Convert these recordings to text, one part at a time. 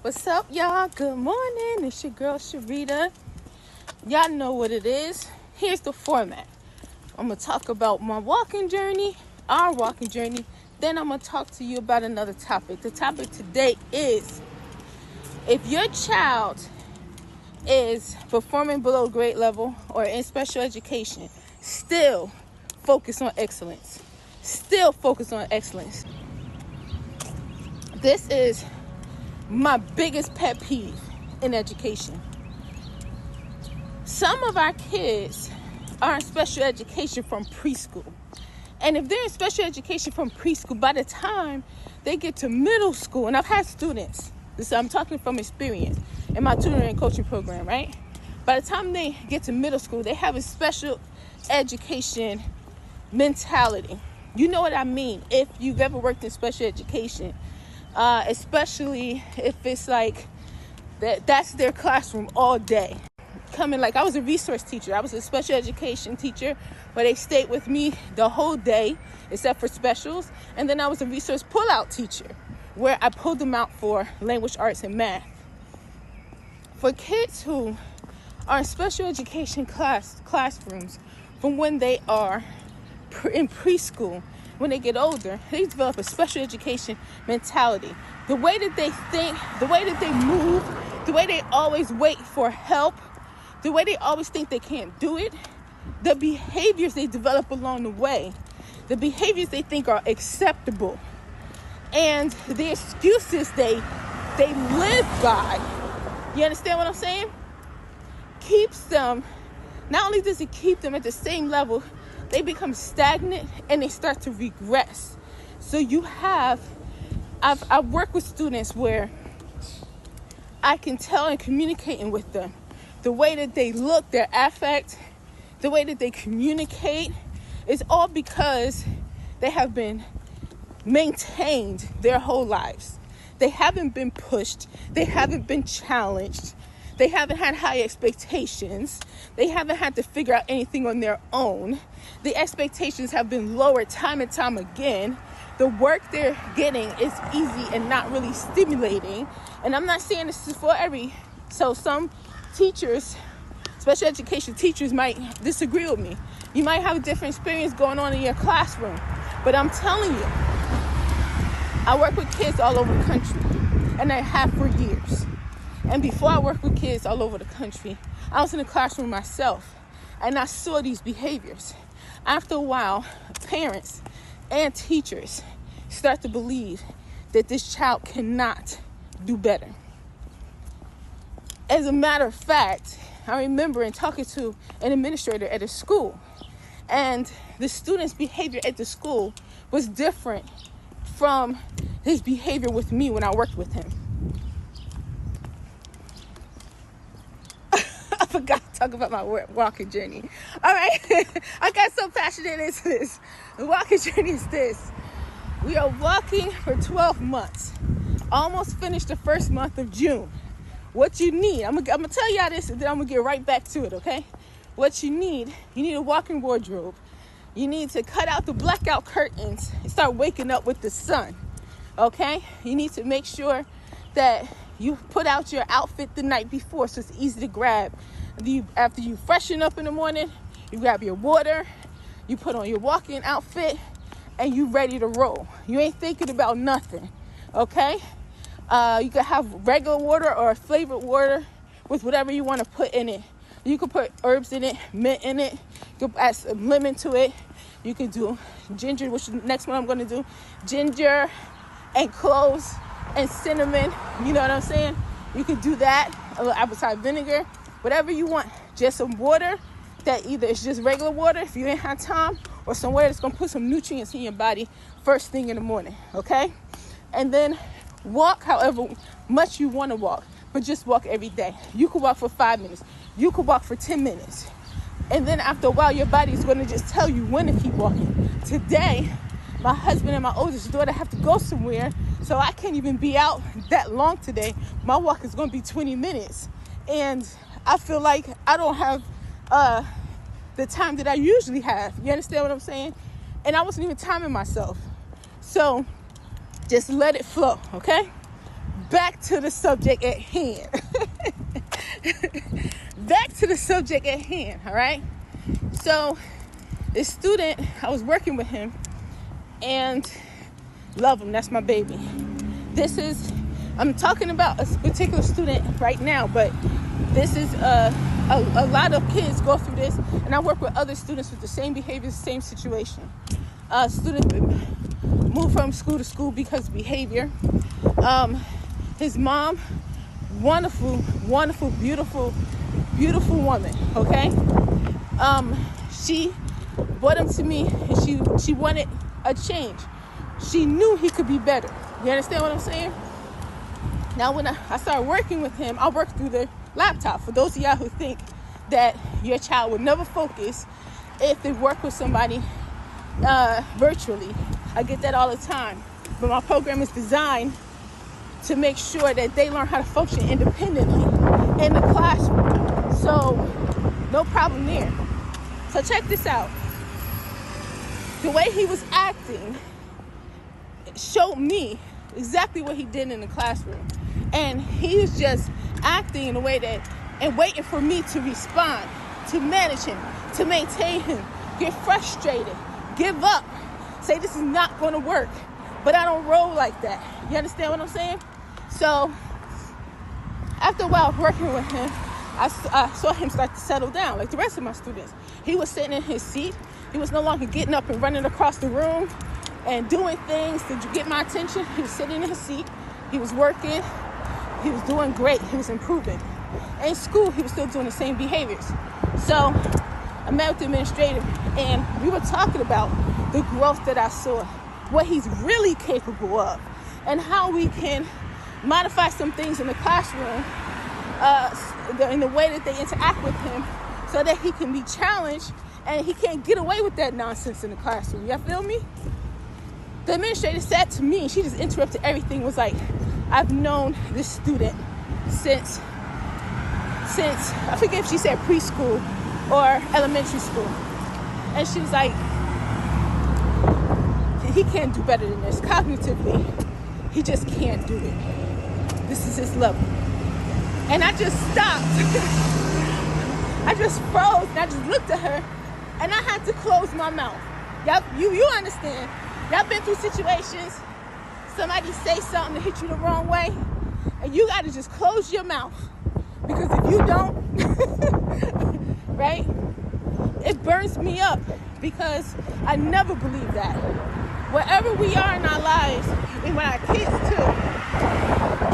What's up, y'all? Good morning. It's your girl, Sharita. Y'all know what it is. Here's the format. I'm going to talk about my walking journey, our walking journey. Then I'm going to talk to you about another topic. The topic today is, if your child is performing below grade level or in special education, still focus on excellence. Still focus on excellence. This is my biggest pet peeve in education. Some of our kids are in special education from preschool. And if they're in special education from preschool, by the time they get to middle school, and I've had students, I'm talking from experience in my tutoring and coaching program, right? By the time they get to middle school, they have a special education mentality. You know what I mean? If you've ever worked in special education, especially if it's like that's their classroom all day. I was a resource teacher. I was a special education teacher where they stayed with me the whole day except for specials. And then I was a resource pull-out teacher where I pulled them out for language arts and math. For kids who are in special education classrooms from when they are in preschool, when they get older, they develop a special education mentality. The way that they think, the way that they move, the way they always wait for help, the way they always think they can't do it, the behaviors they develop along the way, the behaviors they think are acceptable, and the excuses they live by, you understand what I'm saying? Keeps them, not only does it keep them at the same level, they become stagnant and they start to regress. So I've worked with students where I can tell in communicating with them, the way that they look, their affect, the way that they communicate is all because they have been maintained their whole lives. They haven't been pushed. They haven't been challenged. They haven't had high expectations. They haven't had to figure out anything on their own. The expectations have been lowered time and time again. The work they're getting is easy and not really stimulating. And I'm not saying this is for so some teachers, special education teachers might disagree with me. You might have a different experience going on in your classroom. But I'm telling you, I work with kids all over the country, and I have for years. And before I worked with kids all over the country, I was in the classroom myself, and I saw these behaviors. After a while, parents and teachers start to believe that this child cannot do better. As a matter of fact, I remember talking to an administrator at a school, and the student's behavior at the school was different from his behavior with me when I worked with him. I forgot to talk about my walking journey. All right. I got so passionate into this. The walking journey is this. We are walking for 12 months. Almost finished the first month of June. What you need, I'm gonna tell y'all this, and then I'm gonna get right back to it, okay? What you need a walking wardrobe. You need to cut out the blackout curtains and start waking up with the sun, okay? You need to make sure that you put out your outfit the night before so it's easy to grab. After you freshen up in the morning, you grab your water, you put on your walking outfit, and you ready to roll. You ain't thinking about nothing, okay? You could have regular water or flavored water with whatever you want to put in it. You could put herbs in it, mint in it. You could add some lemon to it. You could do ginger, which is the next one I'm going to do. Ginger and cloves and cinnamon. You know what I'm saying? You could do that. A little apple cider vinegar. Whatever you want. Just some water that either it's just regular water if you ain't have time, or somewhere that's going to put some nutrients in your body first thing in the morning. Okay? And then walk however much you want to walk, but just walk every day. You could walk for 5 minutes. You could walk for 10 minutes. And then after a while, your body is going to just tell you when to keep walking. Today, my husband and my oldest daughter have to go somewhere, so I can't even be out that long today. My walk is going to be 20 minutes. And I feel like I don't have the time that I usually have. You understand what I'm saying? And I wasn't even timing myself. So just let it flow, okay? back to the subject at hand. Back to the subject at hand, all right? So this student, I was working with him, and love him, that's my baby. I'm talking about a particular student right now, but this is a lot of kids go through this, and I work with other students with the same behavior, same situation. Student moved from school to school because of behavior. His mom, wonderful, beautiful woman, okay? She brought him to me, and she wanted a change. She knew he could be better. You understand what I'm saying? Now, when I started working with him, I worked through the laptop. For those of y'all who think that your child would never focus if they work with somebody virtually, I get that all the time. But my program is designed to make sure that they learn how to function independently in the classroom. So, no problem there. So check this out. The way he was acting showed me exactly what he did in the classroom. And he was just acting in a way and waiting for me to respond, to manage him, to maintain him, get frustrated, give up, say this is not going to work. But I don't roll like that. You understand what I'm saying? So after a while of working with him, I saw him start to settle down like the rest of my students. He was sitting in his seat. He was no longer getting up and running across the room and doing things to get my attention. He was sitting in his seat. He was working. He was doing great. He was improving. In school, he was still doing the same behaviors. So I met with the administrator, and we were talking about the growth that I saw, what he's really capable of, and how we can modify some things in the classroom, in the way that they interact with him, so that he can be challenged and he can't get away with that nonsense in the classroom. Y'all feel me? The administrator said to me, she just interrupted everything, was like, I've known this student since I forget if she said preschool or elementary school. And she was like, he can't do better than this. Cognitively, he just can't do it. This is his level. And I just stopped. I just froze, and I just looked at her, and I had to close my mouth. Y'all, you understand. Y'all been through situations, somebody say something to hit you the wrong way, and you got to just close your mouth. Because if you don't, right, it burns me up, because I never believe that. Wherever we are in our lives, and with our kids too,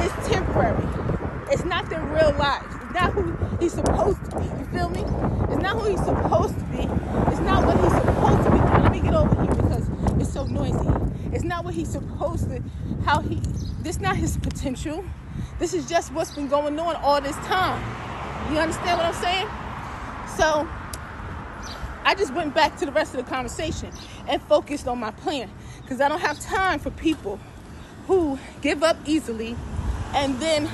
it's temporary. It's not their real lives. It's not who he's supposed to be. You feel me? It's not who he's supposed to be. It's not what he's supposed to be doing. Let me get over here because it's so noisy. It's not what he's supposed to, this not his potential. This is just what's been going on all this time. You understand what I'm saying? So I just went back to the rest of the conversation and focused on my plan, because I don't have time for people who give up easily and then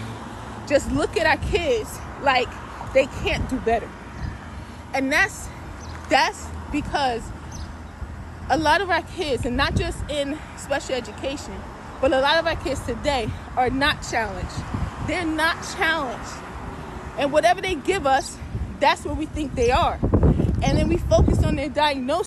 just look at our kids like they can't do better. And that's because a lot of our kids, and not just in special education, but a lot of our kids today are not challenged. They're not challenged. And whatever they give us, that's what we think they are. And then we focus on their diagnosis